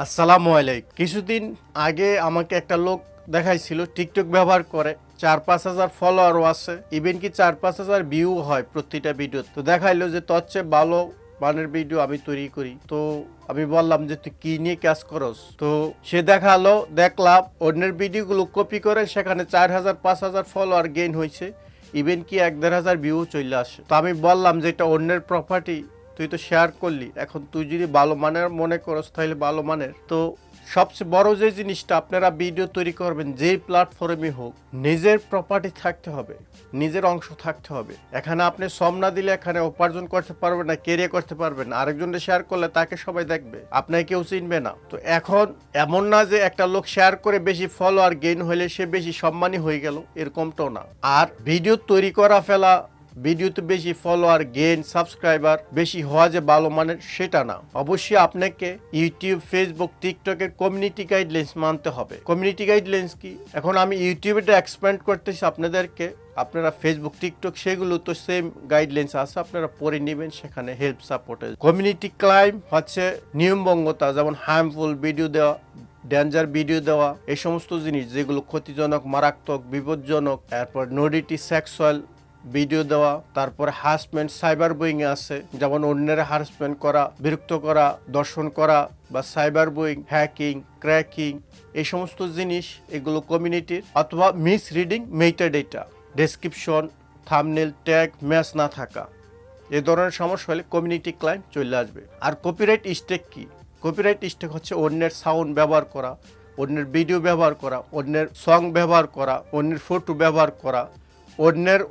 আসসালামু আলাইকুম। কিছুদিন আগে আমাকে একটা লোক দেখাইছিল টিকটক ব্যবহার করে 4-5 হাজার ফলোয়ারও আছে, ইভেন কি 4-5 হাজার ভিউ হয় প্রতিটা ভিডিও। তো দেখাইলো যে তোর চেয়ে ভালো মানের ভিডিও আমি তৈরি করি। তো আমি বললাম যে তুই কি নিয়ে কাজ করস। তো সে দেখালো, দেখলাম অন্যের ভিডিওগুলো কপি করে সেখানে 4,000-5,000 ফলোয়ার গেইন হয়েছে, ইভেন কি 1-1.5 হাজার ভিউ চলে আসে। তো আমি বললাম যে এটা অন্যের প্রপার্টি, তুই তো শেয়ার করলি, এখন তুই যদি ভালো মানের মনে করস তাহলে ভালো মানের। তো সবচেয়ে বড় যে জিনিসটা, আপনারা ভিডিও তৈরি করবেন যেই প্ল্যাটফর্মে হোক, নিজের প্রপার্টি থাকতে হবে, নিজের অংশ থাকতে হবে। এখানে আপনি শ্রম না দিলে এখানে উপার্জন করতে পারবেন না, কেরিয়ার করতে পারবেন না। আরেকজনকে শেয়ার করলে তাকে সবাই দেখবে, আপনাকে কেউ চিনবে না। তো এখন এমন না যে একটা লোক শেয়ার করে বেশি ফলোয়ার গেইন হলে সে বেশি সম্মানী হয়ে গেল, এরকমটাও না। আর ভিডিও তৈরি করা ফেলা, ভিডিওতে বেশি ফলোয়ার গেইন, সাবস্ক্রাইবার বেশি হওয়া যে ভালো মানের, সেটা না। অবশ্যই আপনাকে ইউটিউব, ফেসবুক, টিকটকের কমিউনিটি গাইডলাইন্স মানতে হবে। কমিউনিটি গাইডলাইন্স কি? এখন আমি ইউটিউবেটা এক্সপ্যান্ড করতেছি আপনাদেরকে, আপনারা ফেসবুক, টিকটক সেগুলো তো সেম গাইডলাইন্স আছে, আপনারা পড়ে নেবেন, সেখানে হেল্প সাপোর্টে। কমিউনিটি ক্রাইম হচ্ছে নিয়মভঙ্গতা, যেমন হার্মফুল ভিডিও দেওয়া, ডেঞ্জার ভিডিও দেওয়া, এই সমস্ত জিনিস যেগুলো ক্ষতিজনক, মারাত্মক, বিপজ্জনক। তারপর নুডিটি, সেক্সুয়াল ভিডিও দেওয়া, তারপর হারাসমেন্ট, সাইবার বুইং আছে, যেমন অন্যের হারাসমেন্ট করা, বিরক্ত করা, দর্শন করা, বা সাইবার বুইং, হ্যাকিং, ক্র্যাকিং, এই সমস্ত জিনিস এগুলো কমিউনিটির। অথবা miss reading metadata, description, thumbnail, tag match না থাকা, এ ধরনের সমস্যা হলে কমিউনিটি ক্লাইম চলে আসবে। আর কপিরাইট স্টেক কি? কপিরাইট স্টেক হচ্ছে অন্যের সাউন্ড ব্যবহার করা, অন্যের ভিডিও ব্যবহার করা, অন্যের সং ব্যবহার করা, অন্যের ফটো ব্যবহার করা, অন্যের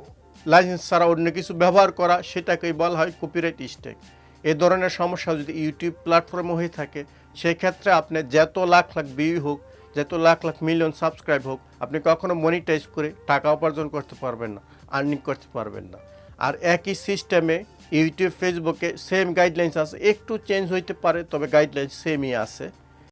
লাইসেন্স ছাড়া অন্য কিছু ব্যবহার করা, সেটাকেই বলা হয় কপিরাইট স্ট্রাইক। এ ধরনের সমস্যা যদি ইউটিউব প্ল্যাটফর্মে হয়ে থাকে, সেক্ষেত্রে আপনি যত লাখ লাখ ভিউ হোক, যত লাখ লাখ মিলিয়ন সাবস্ক্রাইব হোক, আপনি কখনো মনিটাইজ করে টাকা উপার্জন করতে পারবেন না, আর্নিং করতে পারবেন না। আর একই সিস্টেমে ইউটিউব, ফেসবুকে সেম গাইডলাইন্স আছে, একটু চেঞ্জ হইতে পারে, তবে গাইডলাইন্স সেমই আছে।